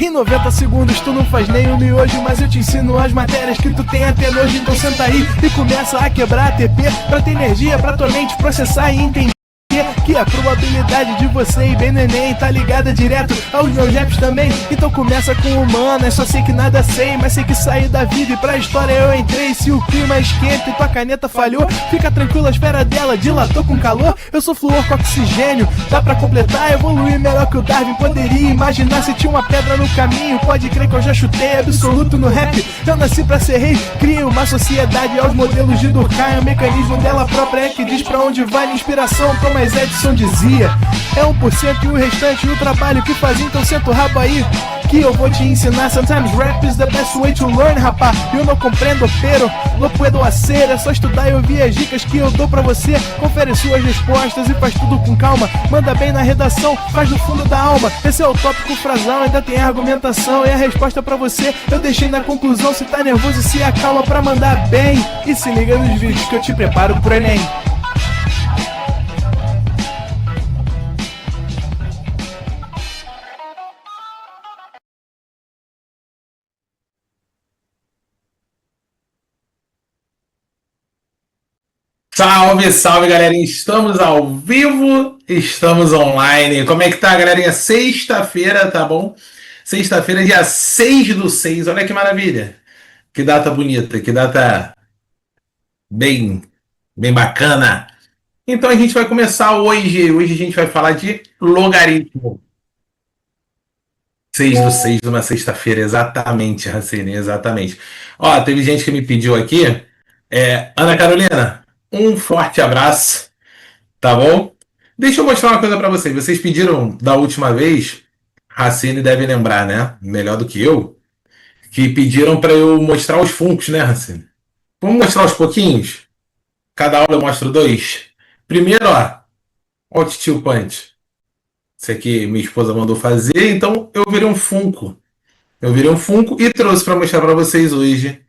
Em 90 segundos tu não faz nem um miojo, mas eu te ensino as matérias que tu tem até nojo. Então senta aí e começa a quebrar ATP pra ter energia pra tua mente processar e entender que a probabilidade de você ir bem no Enem tá ligada direto aos meus raps também. Então começa com humanas, só sei que nada sei, mas sei que saí da vida e pra história eu entrei. Se o clima esquenta e tua caneta falhou, fica tranquilo, a esfera dela dilatou com calor. Eu sou flúor com oxigênio, dá pra completar, evoluir melhor que o Darwin poderia imaginar. Se tinha uma pedra no caminho, pode crer que eu já chutei absoluto no rap. Eu nasci pra ser rei, cria uma sociedade aos modelos de Durkheim. O mecanismo dela própria é que diz pra onde vai a inspiração. Thomas Edison dizia, é 1% e o restante o trabalho que faz. Então senta o rabo aí que eu vou te ensinar. Sometimes rap is the best way to learn, rapá. Eu não compreendo, pero não puedo hacer. É só estudar e ouvir as dicas que eu dou pra você. Confere suas respostas e faz tudo com calma. Manda bem na redação, faz do fundo da alma. Esse é o tópico frasal, ainda tem a argumentação e a resposta pra você eu deixei na conclusão. Se tá nervoso, se acalma pra mandar bem. E se liga nos vídeos que eu te preparo pro Enem. Salve, salve, galerinha! Estamos ao vivo, estamos online. Como é que tá, galerinha? Sexta-feira, tá bom? Sexta-feira, dia 6/6. Olha que maravilha! Que data bonita, que data bem, bem bacana. Então a gente vai começar hoje. Hoje a gente vai falar de logaritmo. 6/6, numa sexta-feira, exatamente, Racine, exatamente. Ó, teve gente que me pediu aqui. Ana Carolina, um forte abraço. Tá bom? Deixa eu mostrar uma coisa pra vocês. Vocês pediram da última vez, Racine deve lembrar, né? Melhor do que eu, que pediram pra eu mostrar os funcos, né, Racine? Vamos mostrar aos pouquinhos? Cada aula eu mostro dois. Primeiro, ó o Titio Punch. Esse aqui minha esposa mandou fazer, então eu virei um funko. Eu virei um funko e trouxe pra mostrar pra vocês hoje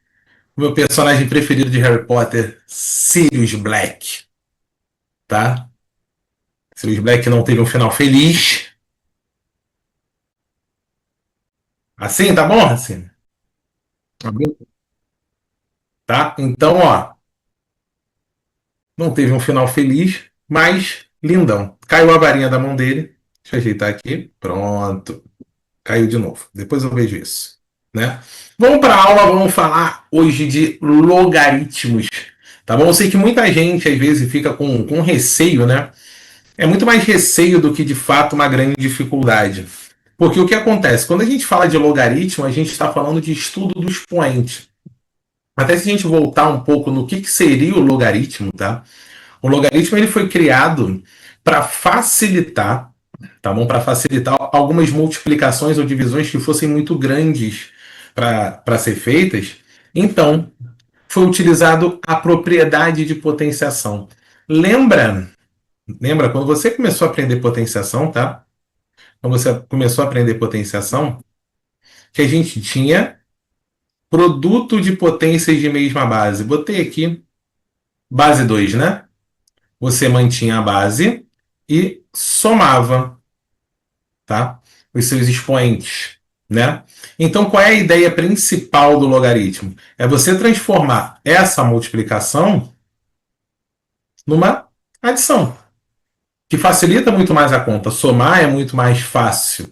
o meu personagem preferido de Harry Potter, Sirius Black. Tá? Sirius Black não teve um final feliz. Assim, tá bom, assim? Tá? Então, ó, não teve um final feliz, mas lindão. Caiu a varinha da mão dele. Deixa eu ajeitar aqui. Pronto. Caiu de novo. Depois eu vejo isso, né? Vamos para a aula, vamos falar hoje de logaritmos. Tá bom? Eu sei que muita gente às vezes fica com receio, né? É muito mais receio do que de fato uma grande dificuldade. Porque o que acontece? Quando a gente fala de logaritmo, a gente está falando de estudo do expoente. Até se a gente voltar um pouco no que seria o logaritmo, tá? O logaritmo ele foi criado para facilitar, tá bom? Para facilitar algumas multiplicações ou divisões que fossem muito grandes para ser feitas. Então, foi utilizado a propriedade de potenciação. Lembra quando você começou a aprender potenciação, tá? Quando você começou a aprender potenciação, que a gente tinha produto de potências de mesma base. Botei aqui base 2, né? Você mantinha a base e somava, tá? Os seus expoentes, né? Então, qual é a ideia principal do logaritmo? É você transformar essa multiplicação numa adição, que facilita muito mais a conta. Somar é muito mais fácil,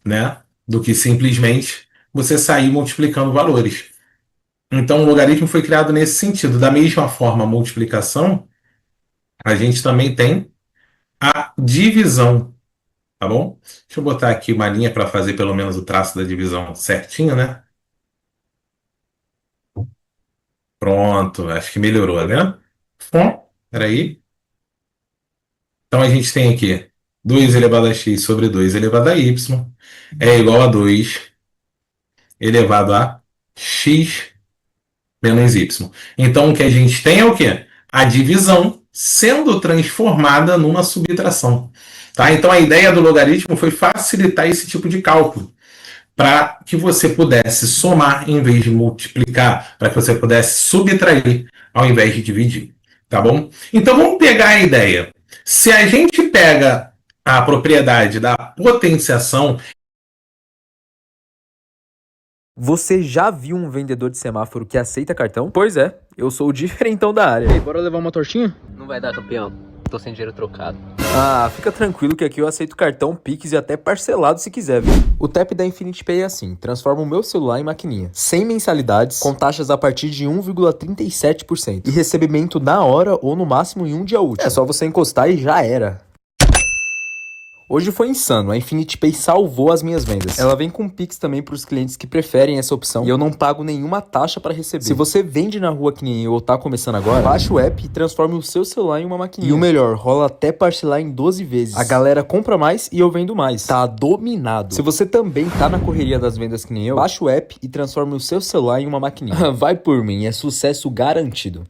né? Do que simplesmente você sair multiplicando valores. Então, o logaritmo foi criado nesse sentido. Da mesma forma, a multiplicação, a gente também tem a divisão, tá bom? Deixa eu botar aqui uma linha para fazer pelo menos o traço da divisão certinho, né? Pronto, acho que melhorou, né? Bom, peraí. Então, a gente tem aqui 2 elevado a x sobre 2 elevado a y é igual a 2 elevado a x menos y. Então, o que a gente tem é o quê? A divisão sendo transformada numa subtração. Tá? Então, a ideia do logaritmo foi facilitar esse tipo de cálculo, para que você pudesse somar em vez de multiplicar, para que você pudesse subtrair ao invés de dividir, tá bom? Então vamos pegar a ideia. Se a gente pega a propriedade da potenciação. Você já viu um vendedor de semáforo que aceita cartão? Pois é, eu sou o diferentão da área. Ei, bora levar uma tortinha? Não vai dar, campeão. Tô sem dinheiro trocado. Ah, fica tranquilo que aqui eu aceito cartão, Pix e até parcelado se quiser, viu? O tap da Infinity Pay é assim, transforma o meu celular em maquininha. Sem mensalidades, com taxas a partir de 1,37%. E recebimento na hora ou no máximo em um dia útil. É só você encostar e já era. Hoje foi insano, a Infinity Pay salvou as minhas vendas. Ela vem com Pix também para os clientes que preferem essa opção e eu não pago nenhuma taxa para receber. Se você vende na rua que nem eu ou tá começando agora, baixa o app e transforme o seu celular em uma maquininha. E o melhor, rola até parcelar em 12 vezes. A galera compra mais e eu vendo mais. Tá dominado. Se você também tá na correria das vendas que nem eu, baixa o app e transforme o seu celular em uma maquininha. Vai por mim, é sucesso garantido.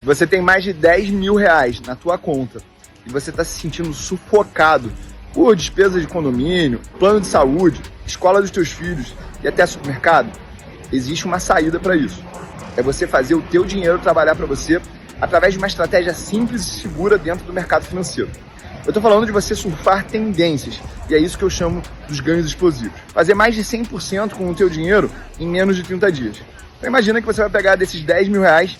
Você tem mais de 10 mil reais na tua conta e você está se sentindo sufocado por despesas de condomínio, plano de saúde, escola dos teus filhos e até supermercado, existe uma saída para isso. É você fazer o teu dinheiro trabalhar para você através de uma estratégia simples e segura dentro do mercado financeiro. Eu estou falando de você surfar tendências e é isso que eu chamo dos ganhos explosivos. Fazer mais de 100% com o teu dinheiro em menos de 30 dias. Então imagina que você vai pegar desses 10 mil reais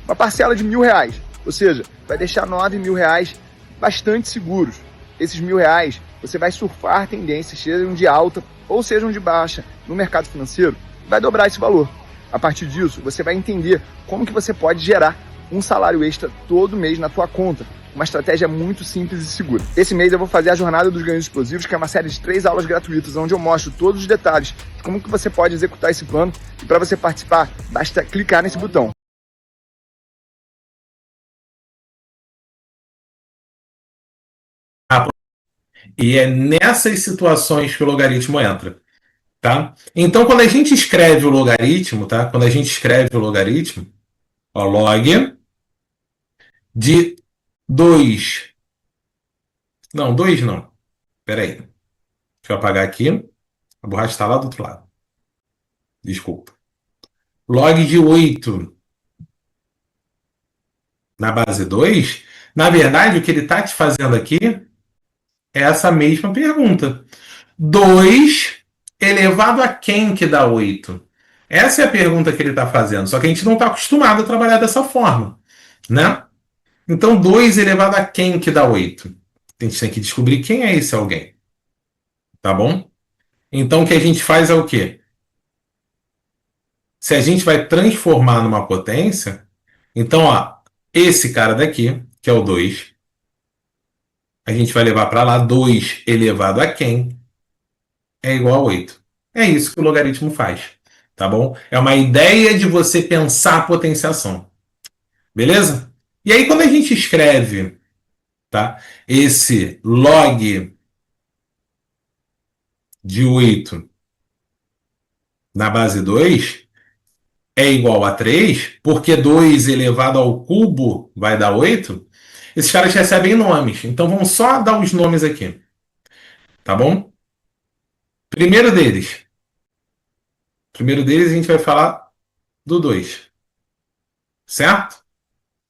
uma parcela de R$1.000, ou seja, vai deixar 9 mil reais bastante seguros. Esses R$1.000 você vai surfar tendências, sejam de alta ou sejam de baixa no mercado financeiro, vai dobrar esse valor. A partir disso, você vai entender como que você pode gerar um salário extra todo mês na tua conta. Uma estratégia muito simples e segura. Esse mês eu vou fazer a Jornada dos Ganhos Explosivos, que é uma série de 3 aulas gratuitas, onde eu mostro todos os detalhes de como que você pode executar esse plano. E para você participar, basta clicar nesse botão. E é nessas situações que o logaritmo entra, tá? Então, quando a gente escreve o logaritmo, tá? Quando a gente escreve o logaritmo, ó, log de 2. Não, 2 não. Espera aí. Deixa eu apagar aqui. A borracha está lá do outro lado. Desculpa. Log de 8 na base 2. Na verdade, o que ele está te fazendo aqui é essa mesma pergunta. 2 elevado a quem que dá 8? Essa é a pergunta que ele está fazendo. Só que a gente não está acostumado a trabalhar dessa forma, né? Então, 2 elevado a quem que dá 8? A gente tem que descobrir quem é esse alguém. Tá bom? Então, o que a gente faz é o quê? Se a gente vai transformar numa potência, então, ó, esse cara daqui, que é o 2, a gente vai levar para lá 2 elevado a quem é igual a 8. É isso que o logaritmo faz, tá bom? É uma ideia de você pensar a potenciação. Beleza? E aí, quando a gente escreve, tá, esse log de 8 na base 2 é igual a 3, porque 2 elevado ao cubo vai dar 8, esses caras recebem nomes. Então, vamos só dar os nomes aqui. Tá bom? Primeiro deles. Primeiro deles, a gente vai falar do 2. Certo?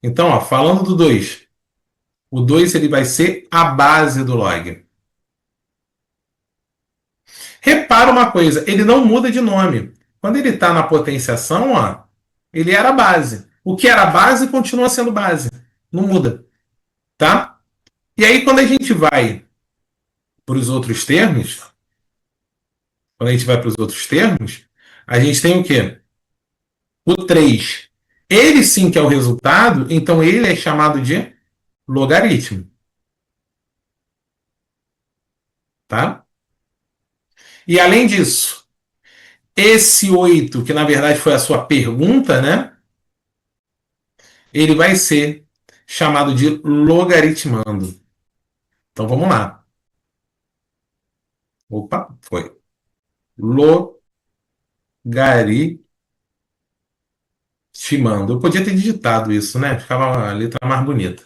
Então, ó, falando do 2. O 2 ele vai ser a base do log. Repara uma coisa, ele não muda de nome. Quando ele está na potenciação, ó, ele era base. O que era base continua sendo base. Não muda. Tá? E aí, quando a gente vai para os outros termos, a gente tem o quê? O 3. Ele sim que é o resultado, então ele é chamado de logaritmo. Tá? E além disso, esse 8, que na verdade foi a sua pergunta, né? Ele vai ser chamado de logaritmando. Então vamos lá. Opa, foi. Logaritmando. Eu podia ter digitado isso, né? Ficava a letra mais bonita.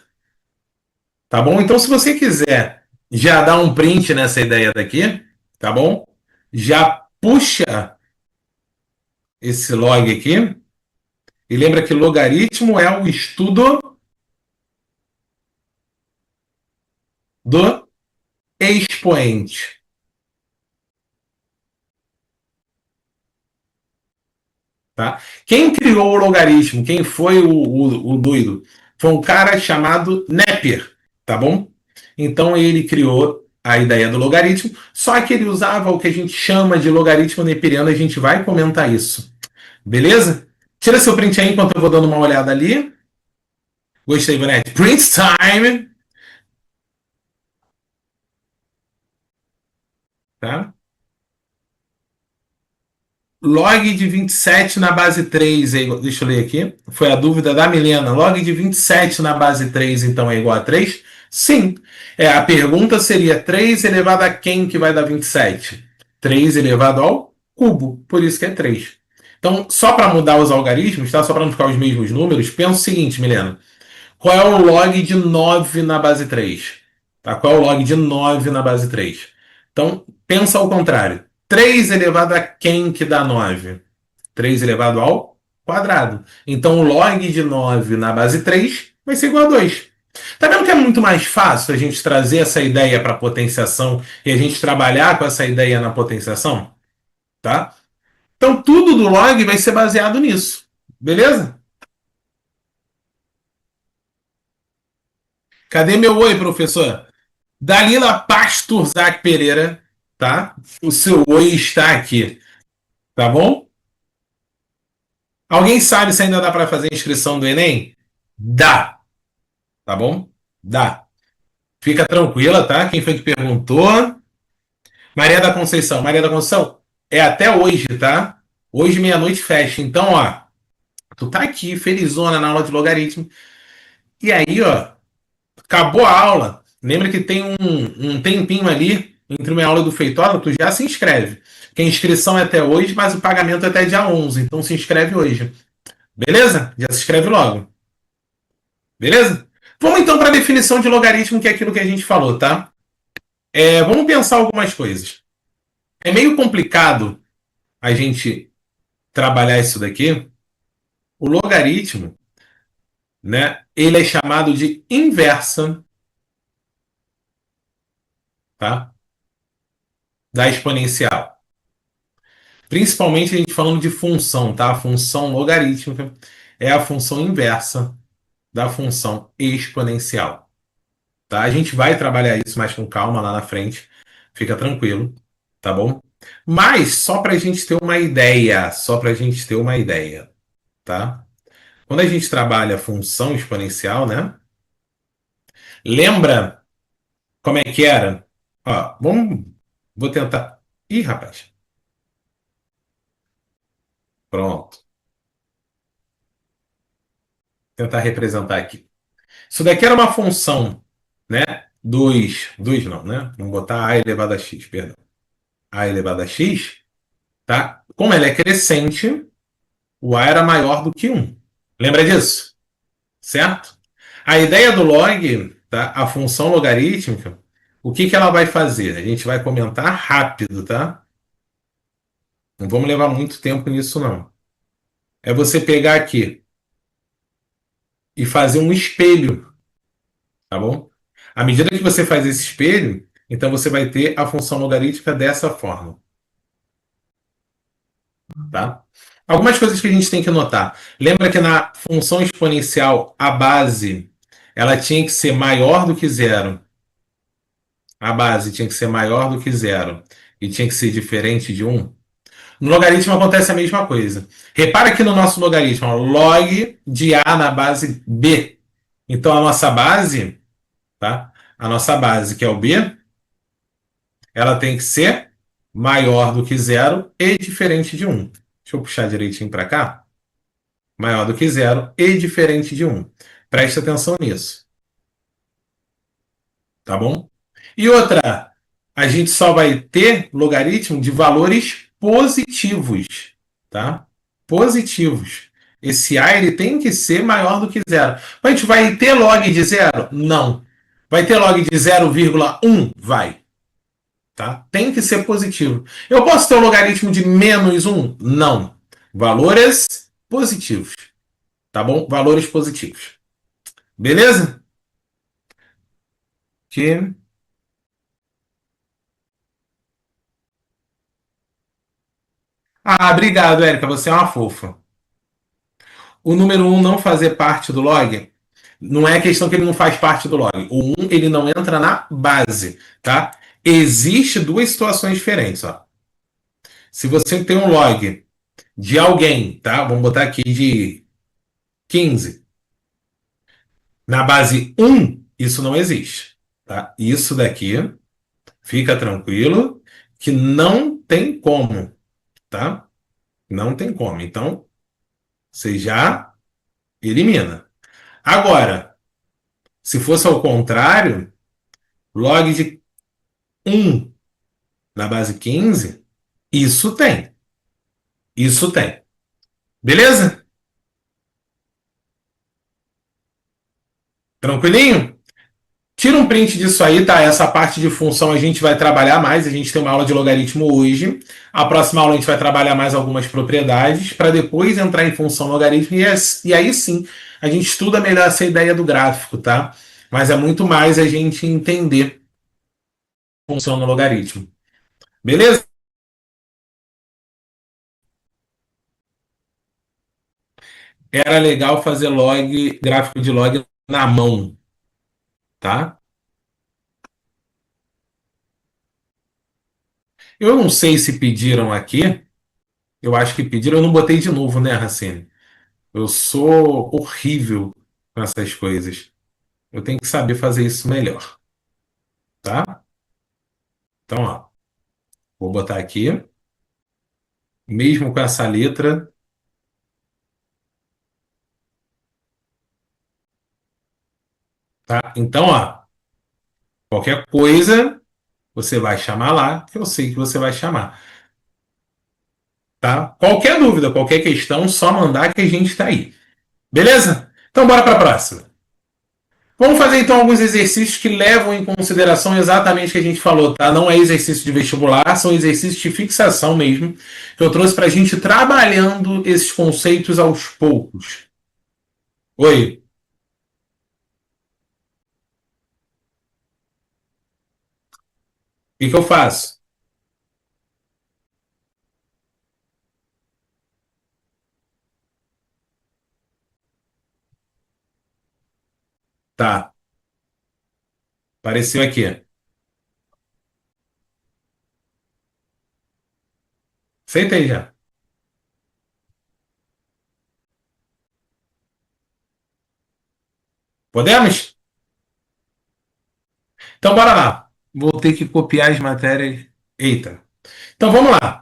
Tá bom? Então, se você quiser já dar um print nessa ideia daqui, tá bom? Já puxa esse log aqui e lembra que logaritmo é o estudo do expoente. Tá? Quem criou o logaritmo? Quem foi o doido? Foi um cara chamado Napier, tá bom? Então ele criou a ideia do logaritmo, só que ele usava o que a gente chama de logaritmo neperiano, a gente vai comentar isso. Beleza? Tira seu print aí enquanto eu vou dando uma olhada ali. Gostei, Vanette. Print time! Tá? Log de 27 na base 3 é igual... Deixa eu ler aqui. Foi a dúvida da Milena. Log de 27 na base 3, então, é igual a 3? Sim. A pergunta seria 3 elevado a quem que vai dar 27? 3 elevado ao cubo. Por isso que é 3. Então, só para mudar os algarismos, tá? Só para não ficar os mesmos números, pensa o seguinte, Milena. Qual é o log de 9 na base 3? Tá? Qual é o log de 9 na base 3? Então, pensa ao contrário. 3 elevado a quem que dá 9? 3 elevado ao quadrado. Então, o log de 9 na base 3 vai ser igual a 2. Tá vendo que é muito mais fácil a gente trazer essa ideia para a potenciação e a gente trabalhar com essa ideia na potenciação? Tá? Então, tudo do log vai ser baseado nisso. Beleza? Cadê meu oi, professor? Dalila Pasturzak Pereira, tá? O seu oi está aqui, tá bom? Alguém sabe se ainda dá para fazer a inscrição do Enem? Dá, tá bom? Dá. Fica tranquila, tá? Quem foi que perguntou? Maria da Conceição. Maria da Conceição, é até hoje, tá? Hoje, meia-noite, fecha. Então, ó, tu tá aqui, felizona na aula de logaritmo. E aí, ó, acabou a aula. Lembra que tem um tempinho ali entre uma aula do feitório, tu já se inscreve. Porque a inscrição é até hoje, mas o pagamento é até dia 11. Então se inscreve hoje. Beleza? Já se inscreve logo. Beleza? Vamos então para a definição de logaritmo, que é aquilo que a gente falou, tá? Vamos pensar algumas coisas. É meio complicado a gente trabalhar isso daqui. O logaritmo, né, ele é chamado de inversa, tá, da exponencial. Principalmente a gente falando de função, tá? A função logarítmica é a função inversa da função exponencial. Tá? A gente vai trabalhar isso mais com calma lá na frente. Fica tranquilo, tá bom? Mas só para a gente ter uma ideia, tá? Quando a gente trabalha a função exponencial, né? Lembra como é que era? Ó, vou tentar. Ih, rapaz. Pronto. Tentar representar aqui. Isso daqui era uma função, né? 2 não, né? Vamos botar a elevado a x, perdão. A elevado a x, tá? Como ela é crescente, o a era maior do que 1. Lembra disso? Certo? A ideia do log, tá? A função logarítmica, o que que ela vai fazer? A gente vai comentar rápido, tá? Não vamos levar muito tempo nisso, não. É você pegar aqui e fazer um espelho, tá bom? À medida que você faz esse espelho, então você vai ter a função logarítmica dessa forma. Tá? Algumas coisas que a gente tem que notar. Lembra que na função exponencial, a base ela tinha que ser maior do que zero. A base tinha que ser maior do que zero. E tinha que ser diferente de 1. No logaritmo acontece a mesma coisa. Repara que no nosso logaritmo, ó, log de A na base B. Então a nossa base, tá? A nossa base, que é o B, ela tem que ser maior do que zero e diferente de 1. Deixa eu puxar direitinho para cá. Maior do que zero e diferente de 1. Preste atenção nisso. Tá bom? E outra, a gente só vai ter logaritmo de valores positivos. Tá? Positivos. Esse A ele tem que ser maior do que zero. A gente vai ter log de zero? Não. Vai ter log de 0,1? Vai. Tá? Tem que ser positivo. Eu posso ter um logaritmo de -1? Não. Valores positivos. Tá bom? Valores positivos. Beleza? Que... Ah, obrigado, Érica. Você é uma fofa. O número 1 não fazer parte do log, não é questão que ele não faz parte do log. O 1 ele não entra na base, tá? Existe duas situações diferentes, ó. Se você tem um log de alguém, tá? Vamos botar aqui de 15. Na base 1, isso não existe, tá? Isso daqui, fica tranquilo, que não tem como, tá? Não tem como. Então, você já elimina. Agora, se fosse ao contrário, log de 1 na base 15, isso tem. Isso tem. Beleza? Tranquilinho? Tira um print disso aí, tá? Essa parte de função a gente vai trabalhar mais. A gente tem uma aula de logaritmo hoje. A próxima aula a gente vai trabalhar mais algumas propriedades para depois entrar em função logaritmo. E aí sim, a gente estuda melhor essa ideia do gráfico, tá? Mas é muito mais a gente entender função no logaritmo. Beleza? Era legal fazer log, gráfico de log na mão, tá? Eu não sei se pediram aqui. Eu acho que pediram. Eu não botei de novo, né, Racine? Eu sou horrível com essas coisas. Eu tenho que saber fazer isso melhor, tá? Então, ó, vou botar aqui, mesmo com essa letra, tá? Então, ó, qualquer coisa você vai chamar lá, que eu sei que você vai chamar, tá? Qualquer dúvida, qualquer questão, só mandar que a gente está aí. Beleza? Então, bora para a próxima. Vamos fazer então alguns exercícios que levam em consideração exatamente o que a gente falou, tá? Não é exercício de vestibular, são exercícios de fixação mesmo, que eu trouxe para a gente trabalhando esses conceitos aos poucos. Oi. O que eu faço? Tá, apareceu aqui. Aceitei já. Podemos? Então bora lá. Vou ter que copiar as matérias. Eita. Então vamos lá.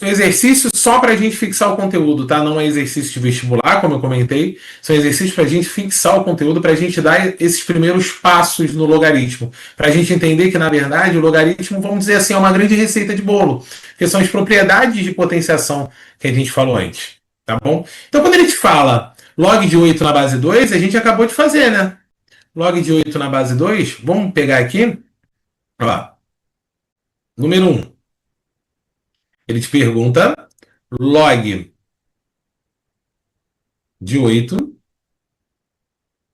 Exercício só para a gente fixar o conteúdo, tá? Não é exercício de vestibular, como eu comentei. São exercícios para a gente fixar o conteúdo, para a gente dar esses primeiros passos no logaritmo. Para a gente entender que, na verdade, o logaritmo, vamos dizer assim, é uma grande receita de bolo. Que são as propriedades de potenciação que a gente falou antes. Tá bom? Então, quando a gente fala log de 8 na base 2, a gente acabou de fazer, né? Log de 8 na base 2, vamos pegar aqui. Ó, número 1. Ele te pergunta log de 8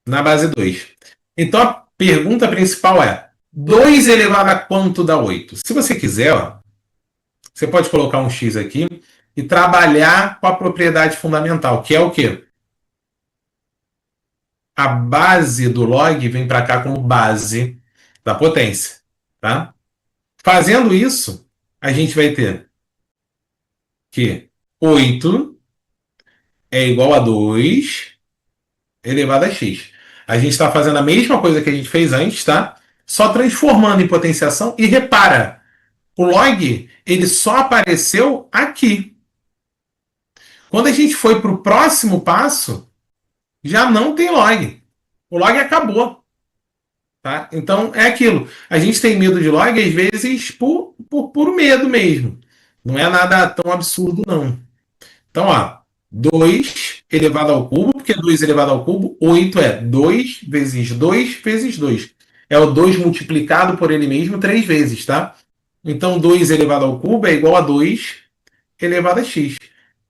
na base 2. Então a pergunta principal é: 2 elevado a quanto dá 8? Se você quiser, ó, você pode colocar um x aqui e trabalhar com a propriedade fundamental, que é o quê? A base do log vem para cá como base da potência. Tá? Fazendo isso, a gente vai ter que 8 é igual a 2 elevado a x. A gente está fazendo a mesma coisa que a gente fez antes, tá? Só transformando em potenciação. E repara, o log ele só apareceu aqui. Quando a gente foi para o próximo passo, já não tem log. O log acabou. Tá? Então é aquilo. A gente tem medo de log às vezes por medo mesmo. Não é nada tão absurdo, não. Então, ó, 2 elevado ao cubo, porque 2 elevado ao cubo, 8 é 2 vezes 2 vezes 2. é o 2 multiplicado por ele mesmo 3 vezes, tá? Então 2 elevado ao cubo é igual a 2 elevado a x.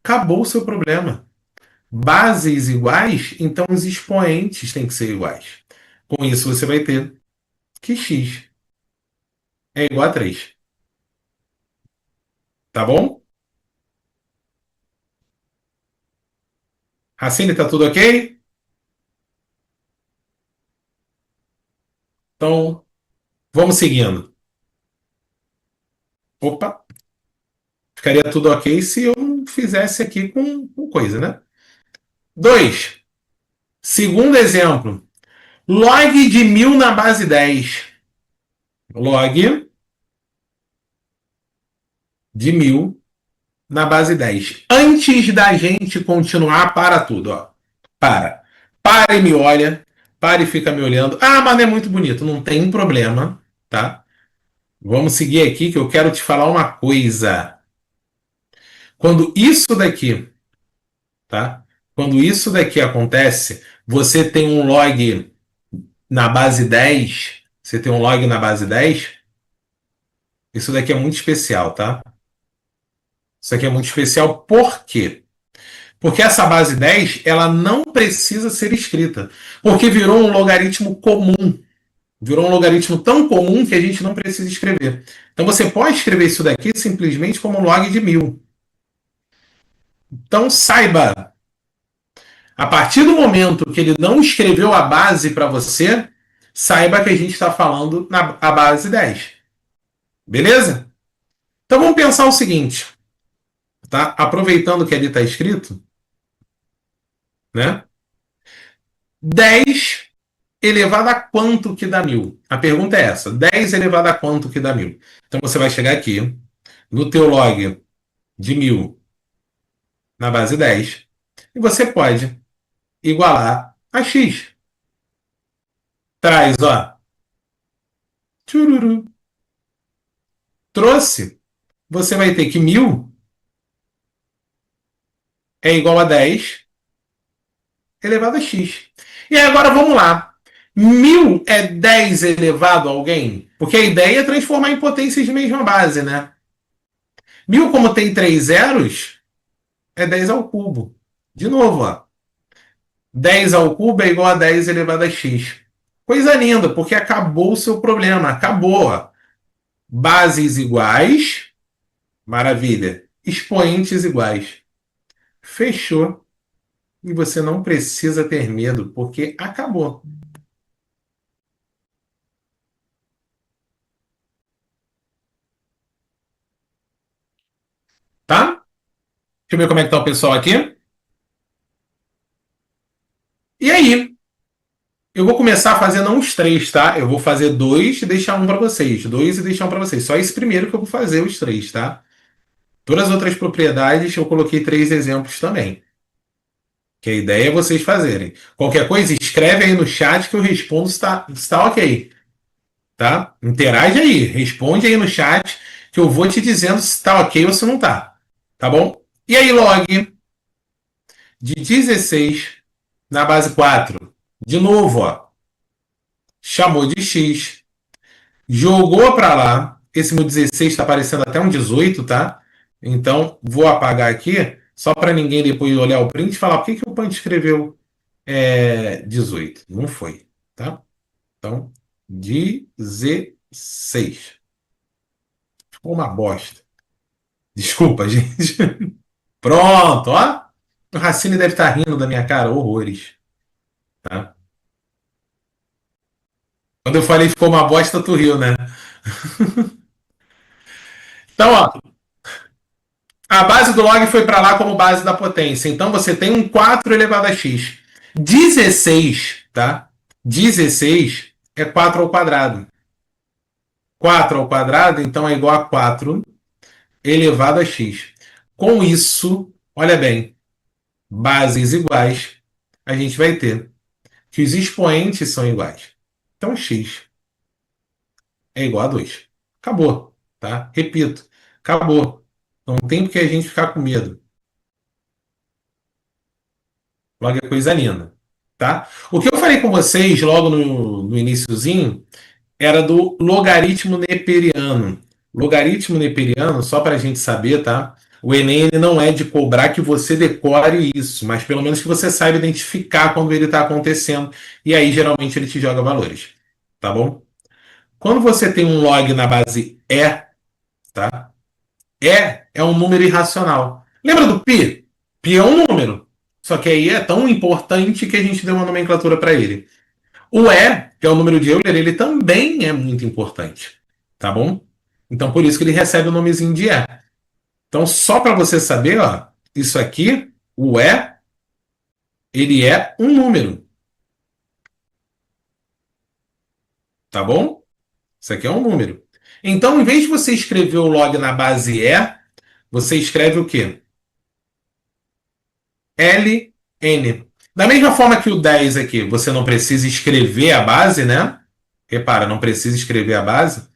Acabou o seu problema. Bases iguais, então os expoentes têm que ser iguais. Com isso você vai ter que x é igual a 3. Tá bom? Racine, tá tudo ok? Então, vamos seguindo. Opa, ficaria tudo ok se eu não fizesse aqui com coisa, né? 2. Segundo exemplo. Log de 1000 na base 10. Log de 1000 na base 10. Antes da gente continuar, para tudo, ó. Para. Para e me olha. Para e fica me olhando. Ah, mas não é muito bonito. Não tem problema, tá? Vamos seguir aqui que eu quero te falar uma coisa. Quando isso daqui, tá? Quando isso daqui acontece, você tem um log na base 10. Você tem um log na base 10. Isso daqui é muito especial, tá? Isso aqui é muito especial por quê? Porque essa base 10 ela não precisa ser escrita. Porque virou um logaritmo comum. Virou um logaritmo tão comum que a gente não precisa escrever. Então você pode escrever isso daqui simplesmente como log de 1000. Então saiba, a partir do momento que ele não escreveu a base para você, saiba que a gente está falando na a base 10. Beleza? Então vamos pensar o seguinte. Tá? Aproveitando que ali está escrito, né? 10 elevado a quanto que dá 1000? A pergunta é essa. 10 elevado a quanto que dá 1000? Então você vai chegar aqui no teu log de 1000 na base 10 e você pode igualar a x. Traz, ó. Tchururu. Trouxe. Você vai ter que 1000 é igual a 10 elevado a x. E agora vamos lá. 1000 é 10 elevado a alguém? Porque a ideia é transformar em potências de mesma base, né? 1000, como tem 3 zeros, é 10 ao cubo. De novo, ó. 10 ao cubo é igual a 10 elevado a x. Coisa linda, porque acabou o seu problema. Acabou. Ó. Bases iguais. Maravilha. Expoentes iguais. Fechou. E você não precisa ter medo, porque acabou. Tá? Deixa eu ver como é que tá o pessoal aqui. E aí? Eu vou começar fazendo não os 3, tá? Eu vou fazer 2 e deixar um para vocês. 2 e deixar um para vocês. Só esse primeiro que eu vou fazer os 3, tá? Todas as outras propriedades eu coloquei 3 exemplos também. Que a ideia é vocês fazerem. Qualquer coisa, escreve aí no chat que eu respondo se tá ok. Tá? Interage aí. Responde aí no chat que eu vou te dizendo se tá ok ou se não tá. Tá bom? E aí, log de 16 na base 4. De novo, ó. Chamou de x. Jogou para lá. Esse meu 16 está parecendo até um 18, tá? Então, vou apagar aqui, só para ninguém depois olhar o print e falar por que o Punch escreveu 18. Não foi, tá? Então, 16. Ficou uma bosta. Desculpa, gente. Pronto, ó. O Racine deve estar rindo da minha cara, horrores. Tá? Quando eu falei ficou uma bosta, tu riu, né? Então, ó, a base do log foi para lá como base da potência. Então você tem um 4 elevado a x. 16, tá? 16 é 4 ao quadrado. 4 ao quadrado, então é igual a 4 elevado a x. Com isso, olha bem, bases iguais, a gente vai ter que os expoentes são iguais. Então x é igual a 2. Acabou, tá? Repito, acabou. Não tem por que a gente ficar com medo. Logo é coisa linda, tá? O que eu falei com vocês logo no iniciozinho era do logaritmo neperiano. Logaritmo neperiano, só para a gente saber, tá? O Enem ele não é de cobrar que você decore isso, mas pelo menos que você saiba identificar quando ele está acontecendo. E aí, geralmente, ele te joga valores. Tá bom? Quando você tem um log na base E, tá? É um número irracional. Lembra do pi? Pi é um número. Só que aí é tão importante que a gente deu uma nomenclatura para ele. O E, que é o número de Euler, ele também é muito importante. Tá bom? Então, por isso que ele recebe o nomezinho de E. Então, só para você saber, ó, isso aqui, o E, ele é um número. Tá bom? Isso aqui é um número. Então, em vez de você escrever o log na base E, você escreve o quê? LN. Da mesma forma que o 10 aqui, você não precisa escrever a base, né? Repara, não precisa escrever a base.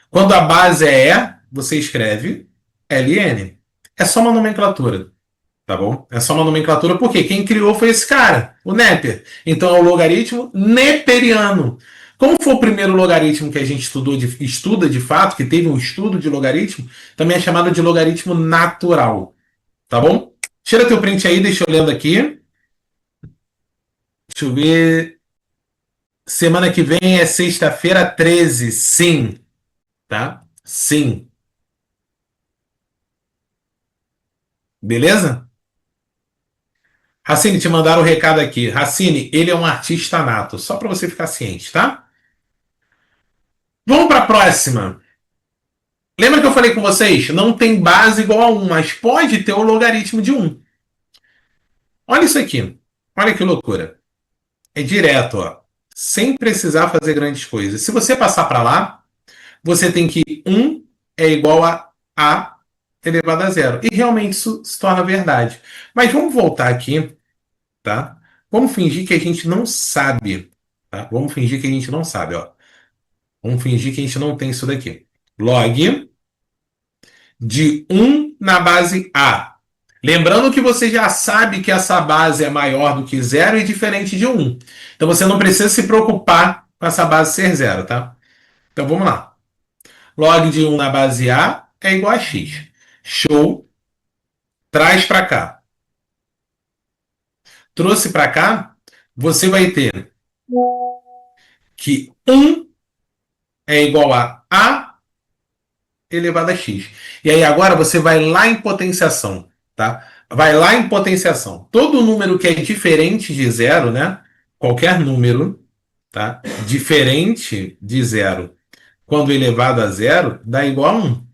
Quando a base é E, você escreve LN. É só uma nomenclatura, tá bom? É só uma nomenclatura porque quem criou foi esse cara, o Neper. Então é o logaritmo neperiano. Como foi o primeiro logaritmo que a gente estuda de fato, que teve um estudo de logaritmo, também é chamado de logaritmo natural, tá bom? Tira teu print aí, deixa eu lendo aqui. Deixa eu ver. Semana que vem é sexta-feira 13. Sim. Tá? Sim. Beleza? Racine, te mandaram o recado aqui. Racine, ele é um artista nato. Só para você ficar ciente, tá? Vamos para a próxima. Lembra que eu falei com vocês? Não tem base igual a 1, mas pode ter o logaritmo de 1. Olha isso aqui. Olha que loucura. É direto, ó. Sem precisar fazer grandes coisas. Se você passar para lá, você tem que 1 é igual a elevado a zero. E realmente isso se torna verdade. Mas vamos voltar aqui, tá? Vamos fingir que a gente não sabe, tá? Vamos fingir que a gente não sabe, ó. Vamos fingir que a gente não tem isso daqui. Log de 1 na base A. Lembrando que você já sabe que essa base é maior do que zero e diferente de 1. Então você não precisa se preocupar com essa base ser zero, tá? Então vamos lá. Log de 1 na base A é igual a x. Show. Traz para cá. Trouxe para cá, você vai ter que 1 é igual a elevado a x. E aí agora você vai lá em potenciação, tá? Vai lá em potenciação. Todo número que é diferente de zero, né? Qualquer número, tá? Diferente de zero, quando elevado a zero, dá igual a 1,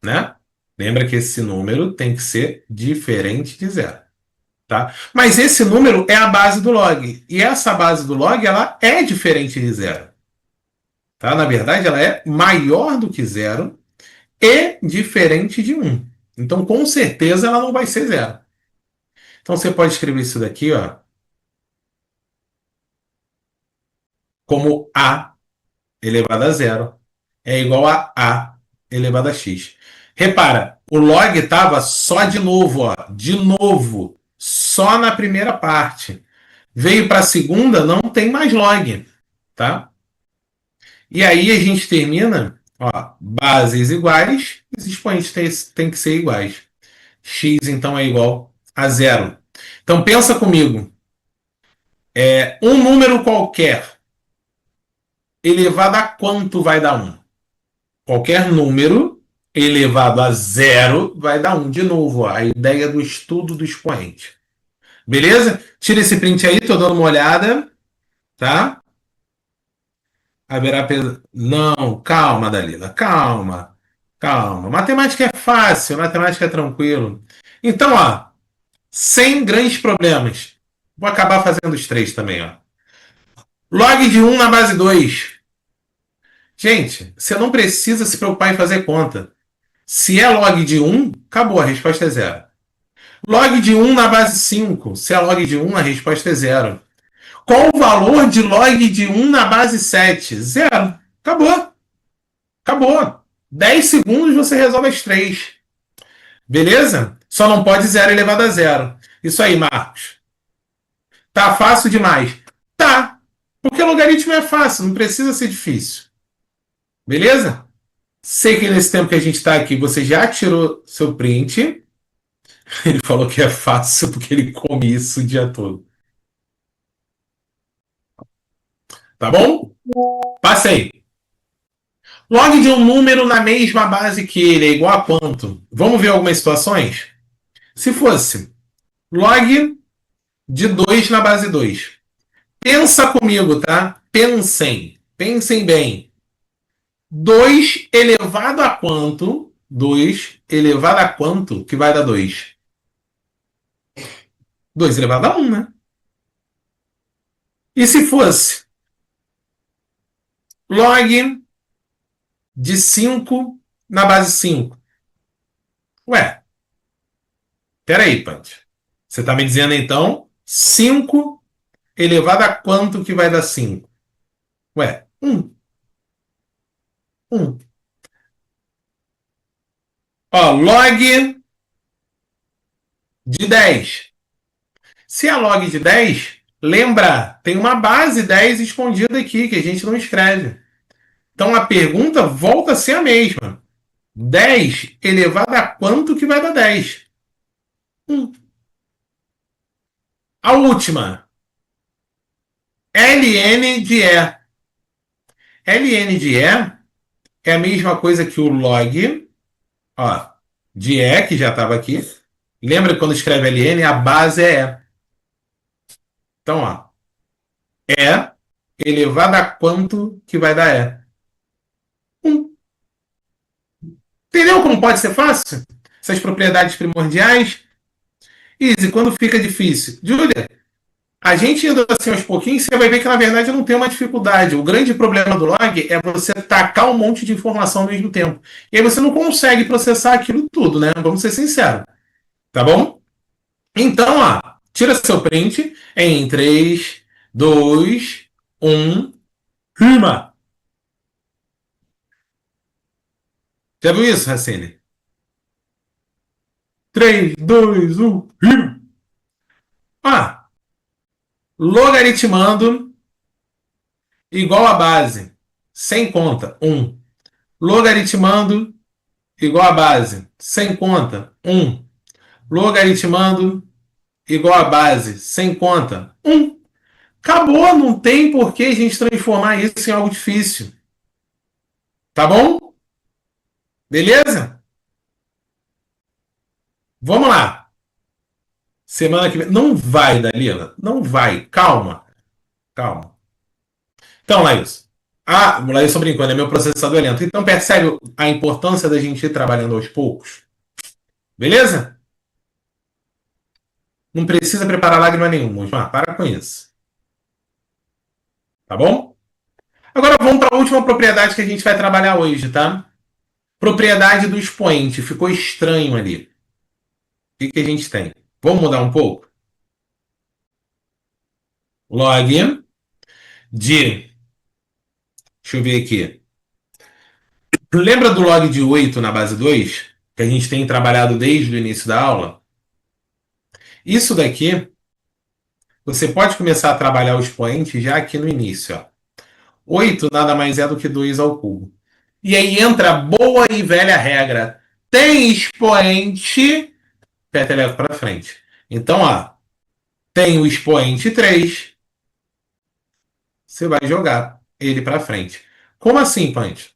né? Lembra que esse número tem que ser diferente de zero. Tá? Mas esse número é a base do log. E essa base do log ela é diferente de zero. Tá? Na verdade, ela é maior do que zero e diferente de 1. Então, com certeza, ela não vai ser zero. Então, você pode escrever isso daqui ó, como A elevado a zero é igual a elevado a x. Repara, o log estava só de novo, só na primeira parte. Veio para a segunda, não tem mais log, tá? E aí a gente termina, ó, bases iguais, os expoentes têm que ser iguais. X, então, é igual a zero. Então, pensa comigo. Um número qualquer elevado a quanto vai dar 1? Qualquer número elevado a zero vai dar 1. De novo, ó, a ideia do estudo do expoente. Beleza? Tira esse print aí, tô dando uma olhada, tá? Haverá Não, calma, Dalila, calma. Calma. Matemática é fácil, matemática é tranquilo. Então, ó, sem grandes problemas. Vou acabar fazendo os três também, ó. Log de 1 na base 2. Gente, você não precisa se preocupar em fazer conta. Se é log de 1, acabou, a resposta é zero. Log de 1 na base 5. Se é log de 1, a resposta é zero. Qual o valor de log de 1 na base 7? Zero. Acabou. Acabou. 10 segundos você resolve as três. Beleza? Só não pode zero elevado a zero. Isso aí, Marcos. Tá fácil demais. Tá. Porque logaritmo é fácil, não precisa ser difícil. Beleza? Sei que nesse tempo que a gente está aqui, você já tirou seu print. Ele falou que é fácil porque ele come isso o dia todo. Tá bom? Passei. Log de um número na mesma base que ele é igual a quanto? Vamos ver algumas situações? Se fosse log de 2 na base 2. Pensa comigo, tá? Pensem. Pensem bem. 2 elevado a quanto? 2 elevado a quanto que vai dar 2? 2 elevado a 1, né? E se fosse log de 5 na base 5? Ué, peraí, Punch. Você está me dizendo então 5 elevado a quanto que vai dar 5? Ué, 1. 1. Ó, log de 10. Se é log de 10, lembra, tem uma base 10 escondida aqui que a gente não escreve. Então a pergunta volta a ser a mesma. 10 elevado a quanto que vai dar 10? 1. A última. ln de E. ln de E é a mesma coisa que o log, ó, de E, que já estava aqui. Lembra que quando escreve ln, a base é E. Então, ó, E elevado a quanto que vai dar E? 1. Entendeu como pode ser fácil? Essas propriedades primordiais. Easy, quando fica difícil. Júlia, a gente indo assim aos pouquinhos, você vai ver que na verdade não tem uma dificuldade. O grande problema do log é você tacar um monte de informação ao mesmo tempo. E aí você não consegue processar aquilo tudo, né? Vamos ser sinceros. Tá bom? Então, ó, tira seu print em 3, 2, 1, rima. Já viu isso, Racine? 3, 2, 1, rima. Ah, logaritmando igual a base, sem conta, 1. Logaritmando igual a base, sem conta, 1. Logaritmando igual a base, sem conta, 1. Acabou, não tem por que a gente transformar isso em algo difícil. Tá bom? Beleza? Vamos lá. Semana que vem. Não vai, Dalila. Não vai. Calma. Calma. Então, Laís. Ah, o Laís brincando, é meu processador é lento. Então, percebe a importância da gente ir trabalhando aos poucos? Beleza? Não precisa preparar lágrima nenhuma. Para com isso. Tá bom? Agora vamos para a última propriedade que a gente vai trabalhar hoje, tá? Propriedade do expoente. Ficou estranho ali. O que a gente tem? Vamos mudar um pouco? Log de... Deixa eu ver aqui. Lembra do log de 8 na base 2? Que a gente tem trabalhado desde o início da aula? Isso daqui, você pode começar a trabalhar o expoente já aqui no início. Ó. 8 nada mais é do que 2 ao cubo. E aí entra a boa e velha regra. Tem expoente, peteleco para frente. Então, ó, tem o expoente 3, você vai jogar ele para frente. Como assim, Punch?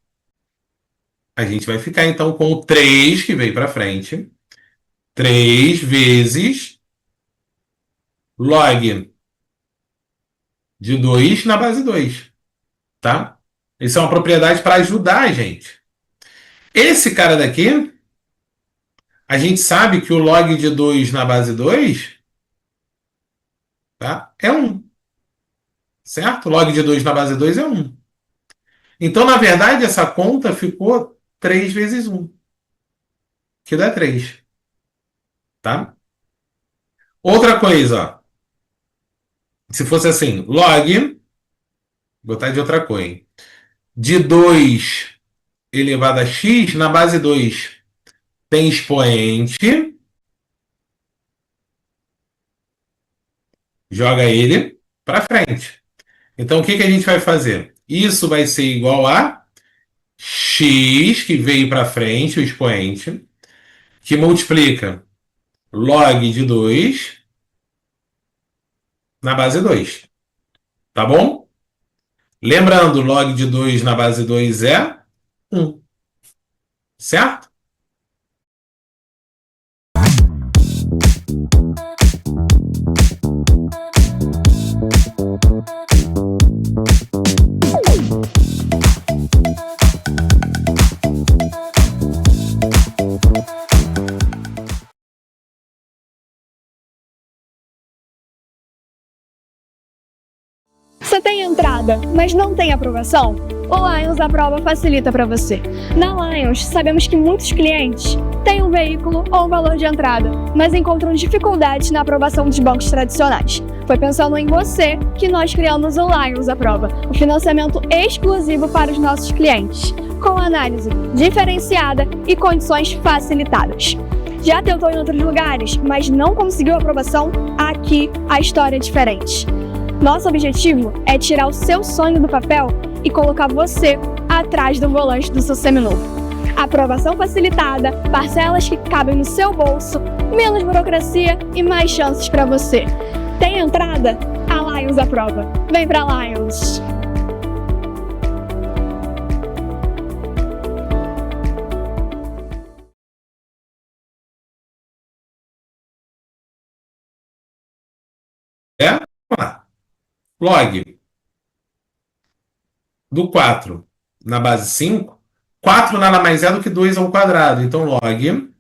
A gente vai ficar então com o 3 que veio para frente. 3 vezes log de 2 na base 2. Tá? Isso é uma propriedade para ajudar a gente. Esse cara daqui, a gente sabe que o log de 2 na base 2, tá? É 1. Certo? Log de 2 na base 2 é 1. Então, na verdade, essa conta ficou 3 vezes 1, que dá 3. Tá? Outra coisa, ó. Se fosse assim, log, vou botar de outra cor, hein? De 2 elevado a x na base 2 tem expoente, joga ele para frente. Então, o que a gente vai fazer? Isso vai ser igual a x, que veio para frente, o expoente, que multiplica log de 2 na base 2. Tá bom? Lembrando, log de 2 na base 2 é 1. Certo? Você tem entrada, mas não tem aprovação? O Lions Aprova facilita para você. Na Lions, sabemos que muitos clientes têm um veículo ou um valor de entrada, mas encontram dificuldades na aprovação dos bancos tradicionais. Foi pensando em você que nós criamos o Lions Aprova, o financiamento exclusivo para os nossos clientes, com análise diferenciada e condições facilitadas. Já tentou em outros lugares, mas não conseguiu aprovação? Aqui a história é diferente. Nosso objetivo é tirar o seu sonho do papel e colocar você atrás do volante do seu seminovo. Aprovação facilitada, parcelas que cabem no seu bolso, menos burocracia e mais chances para você. Tem entrada? A Lions aprova. Vem pra Lions! Vamos lá. Log do 4 na base 5. 4 nada mais é do que 2 ao quadrado. Então, log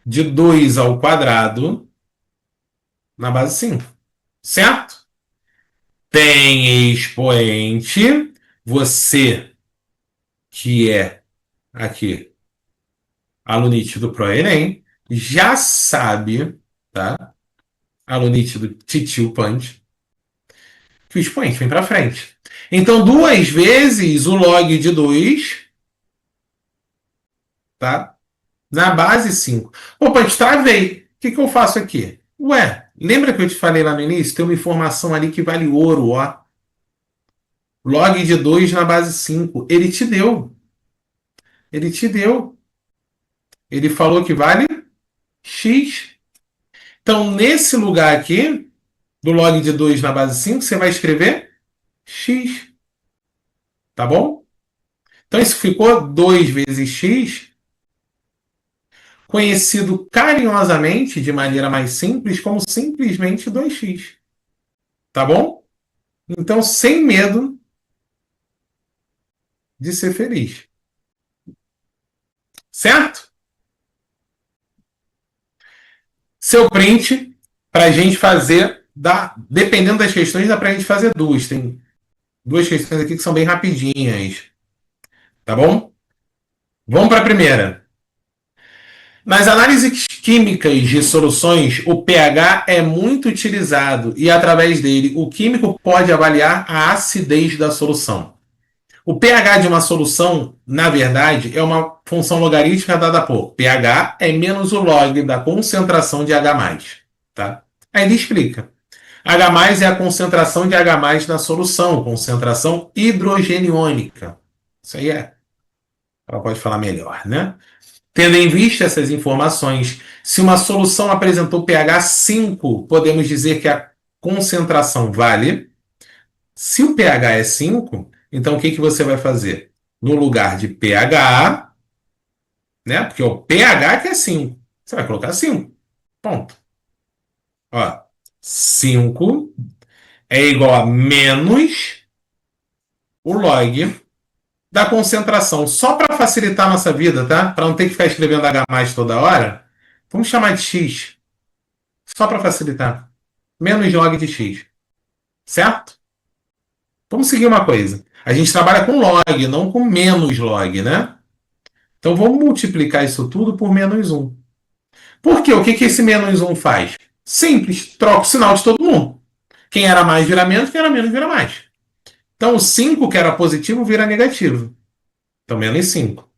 de 2 ao quadrado na base 5. Certo? Tem expoente. Você que é aqui alunite do ProEnem já sabe, tá? Alunite do Titio Punch, que o expoente vem para frente. Então, 2 vezes o log de 2, tá? Na base 5. Opa, travei. O que eu faço aqui? Ué, lembra que eu te falei lá no início? Tem uma informação ali que vale ouro, ó. Log de 2 na base 5. Ele te deu. Ele te deu. Ele falou que vale x. Então, nesse lugar aqui, do log de 2 na base 5, você vai escrever x. Tá bom? Então, isso ficou 2 vezes x, conhecido carinhosamente, de maneira mais simples, como simplesmente 2x. Tá bom? Então, sem medo de ser feliz. Certo? Seu print, para a gente fazer, dependendo das questões, dá para a gente fazer duas. Tem 2 questões aqui que são bem rapidinhas. Tá bom? Vamos para a primeira. Nas análises químicas de soluções, o pH é muito utilizado e, através dele, o químico pode avaliar a acidez da solução. O pH de uma solução, na verdade, é uma função logarítmica dada por pH é menos o log da concentração de H+. Tá? Aí ele explica. H+ é a concentração de H+ na solução, concentração hidrogeniônica. Isso aí é. Ela pode falar melhor, né? Tendo em vista essas informações, se uma solução apresentou pH 5, podemos dizer que a concentração vale. Se o pH é 5, então o que você vai fazer? No lugar de pH, né? Porque o pH que é 5, você vai colocar 5. Ponto. Ó, 5 é igual a menos o log da concentração. Só para facilitar a nossa vida, tá? Para não ter que ficar escrevendo H+ toda hora, vamos chamar de x. Só para facilitar. Menos log de x. Certo? Vamos seguir uma coisa. A gente trabalha com log, não com menos log, né? Então vamos multiplicar isso tudo por menos 1. Por quê? O que esse menos 1 faz? Simples. Troca o sinal de todo mundo. Quem era mais vira menos, quem era menos vira mais. Então o 5, que era positivo, vira negativo. Então menos 5.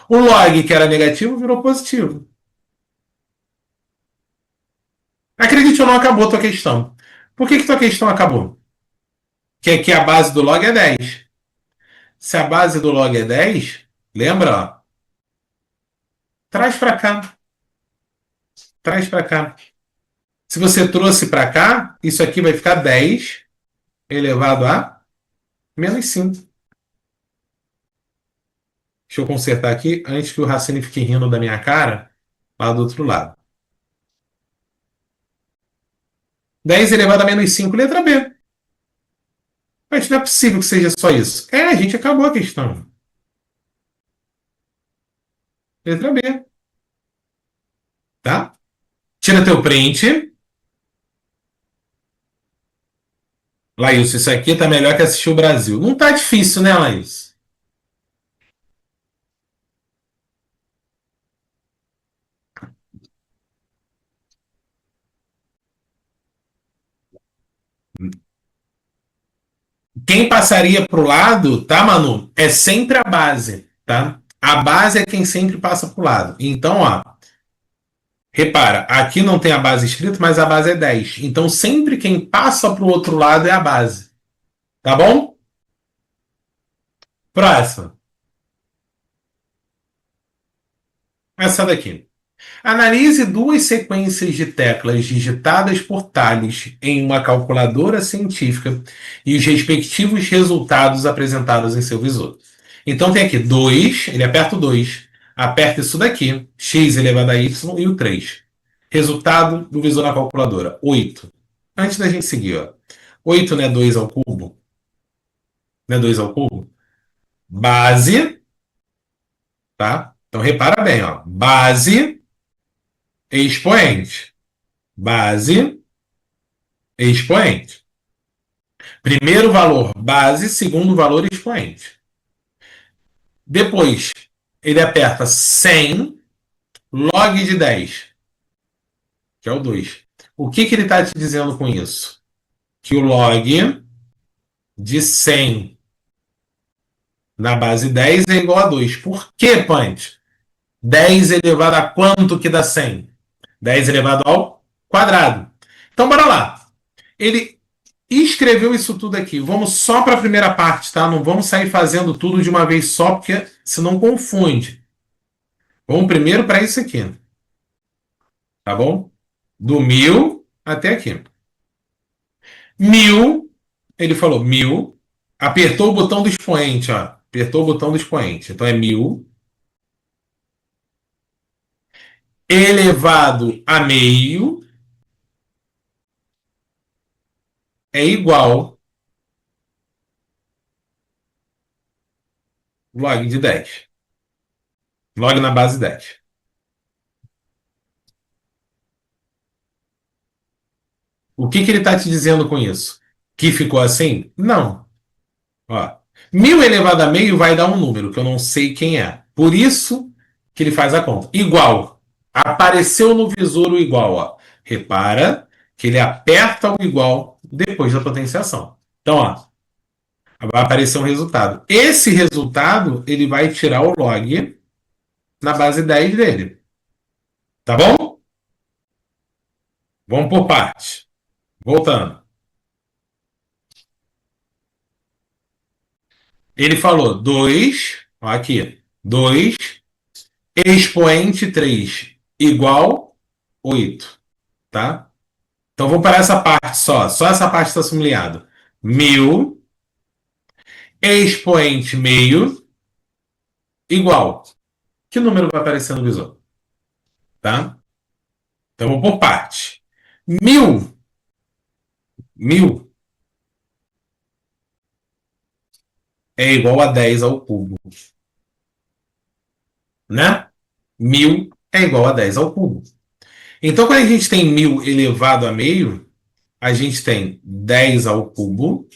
O log, que era negativo, virou positivo. Acredite ou não, acabou a tua questão. Por que tua questão acabou? Que a base do log é 10. Se a base do log é 10, lembra, ó? Traz para cá. Traz para cá. Se você trouxe para cá, isso aqui vai ficar 10 elevado a menos 5. Deixa eu consertar aqui antes que o Racine fique rindo da minha cara lá do outro lado. 10 elevado a menos 5, letra B. Mas não é possível que seja só isso. A gente acabou a questão. Letra B. Tá? Tira teu print. Laís, isso aqui tá melhor que assistir o Brasil. Não tá difícil, né, Laís? Quem passaria pro lado, tá, Manu? É sempre a base, tá? A base é quem sempre passa pro lado. Então, ó, repara, aqui não tem a base escrita, mas a base é 10. Então, sempre quem passa pro outro lado é a base. Tá bom? Próximo. Essa daqui. Analise duas sequências de teclas digitadas por Thales em uma calculadora científica e os respectivos resultados apresentados em seu visor. Então tem aqui 2, ele aperta o 2, aperta isso daqui, x elevado a y e o 3. Resultado do visor na calculadora, 8. Antes da gente seguir, ó. 8 não é 2 ao cubo? Não é 2 ao cubo? Base, tá? Então repara bem, ó. Base, expoente. Base, expoente. Primeiro valor base, segundo valor expoente. Depois, ele aperta 100 log de 10, que é o 2. O que ele está te dizendo com isso? Que o log de 100 na base 10 é igual a 2. Por que, Punch? 10 elevado a quanto que dá 100? 10 elevado ao quadrado. Então, bora lá. Ele escreveu isso tudo aqui. Vamos só para a primeira parte, tá? Não vamos sair fazendo tudo de uma vez só, porque senão confunde. Vamos primeiro para isso aqui. Tá bom? Do 1000 até aqui. 1000, ele falou 1000, apertou o botão do expoente, ó. Apertou o botão do expoente. Então é 1000 elevado a meio é igual log de 10. Log na base 10. O que ele está te dizendo com isso? Que ficou assim? Não. Ó, 1000 elevado a meio vai dar um número que eu não sei quem é. Por isso que ele faz a conta. Igual. Apareceu no visor o igual. Ó. Repara que ele aperta o igual depois da potenciação. Então, ó, vai aparecer um resultado. Esse resultado ele vai tirar o log na base 10 dele. Tá bom? Vamos por partes. Voltando. Ele falou 2, aqui, 2 expoente 3 igual 8, tá? Então vamos para essa parte só essa parte está sublinhada. 1000 expoente meio igual. Que número vai aparecer no visor? Tá? Então vamos por parte. 1000 é igual a 10 ao cubo. Né? 1000 é igual a 10 ao cubo. Então, quando a gente tem 1000 elevado a meio, a gente tem 10 ao cubo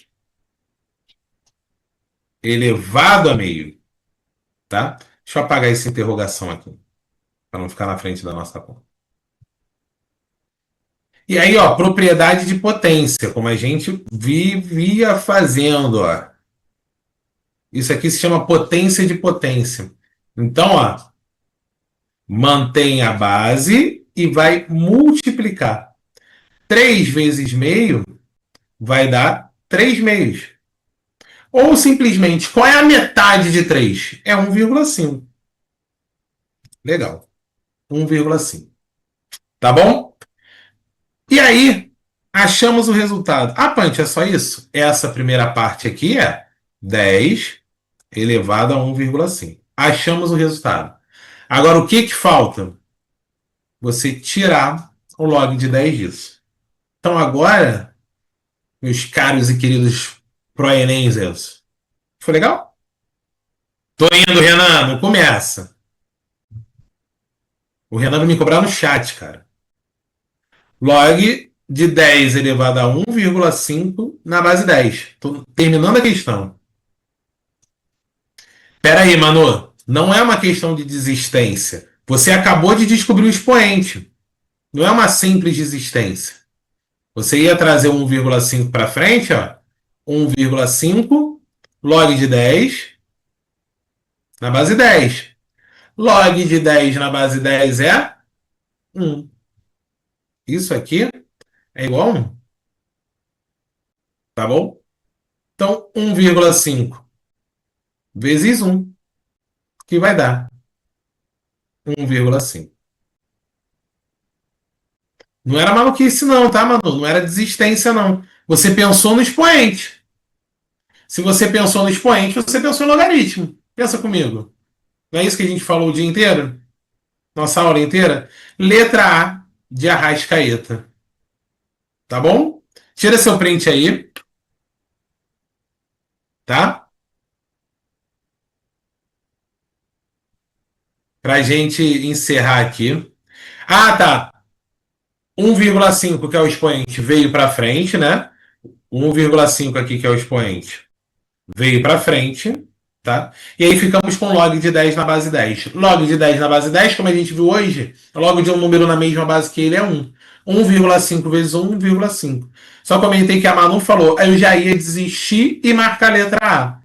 elevado a meio. Tá? Deixa eu apagar essa interrogação aqui, para não ficar na frente da nossa conta. E aí, ó, propriedade de potência, como a gente vivia fazendo, ó. Isso aqui se chama potência de potência. Então, ó, mantém a base e vai multiplicar. 3 vezes meio vai dar 3 meios. Ou simplesmente, qual é a metade de 3? É 1,5. Legal. 1,5. Tá bom? E aí, achamos o resultado. Ah, Punch, é só isso? Essa primeira parte aqui é 10 elevado a 1,5. Achamos o resultado. Agora, o que falta? Você tirar o log de 10 disso. Então, agora, meus caros e queridos proenenses, foi legal? Tô indo, Renan, não começa. O Renan vai me cobrar no chat, cara. Log de 10 elevado a 1,5 na base 10. Tô terminando a questão. Pera aí, Manu. Não é uma questão de desistência. Você acabou de descobrir o expoente. Não é uma simples desistência. Você ia trazer 1,5 para frente, ó. 1,5 log de 10 na base 10. Log de 10 na base 10 é 1. Isso aqui é igual a 1. Tá bom? Então, 1,5 vezes 1, que vai dar 1,5. Não era maluquice não, tá, Manu? Não era desistência, não. Você pensou no expoente. Se você pensou no expoente, você pensou em logaritmo. Pensa comigo. Não é isso que a gente falou o dia inteiro? Nossa aula inteira? Letra A de Arrascaeta. Tá bom? Tira seu print aí. Tá? Pra gente encerrar aqui. Ah, tá. 1,5 que é o expoente veio para frente, né? 1,5 aqui que é o expoente veio para frente, tá? E aí ficamos com log de 10 na base 10. Log de 10 na base 10, como a gente viu hoje, log de um número na mesma base que ele é 1. 1,5 vezes 1,5. Só comentei que a Manu falou, aí eu já ia desistir e marcar a letra A.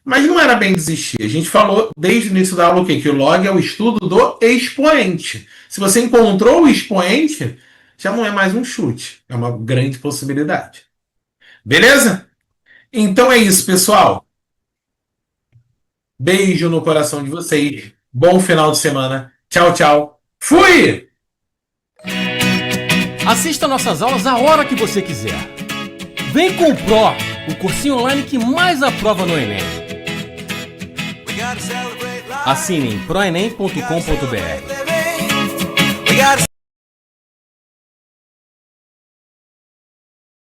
Mas não era bem desistir. A gente falou desde o início da aula o quê? Que o log é o estudo do expoente. Se você encontrou o expoente, já não é mais um chute. É uma grande possibilidade. Beleza? Então é isso, pessoal. Beijo no coração de vocês. Bom final de semana. Tchau, tchau. Fui! Assista nossas aulas a hora que você quiser. Vem com o Pro, o cursinho online que mais aprova no Enem. Assine em proenem.com.br.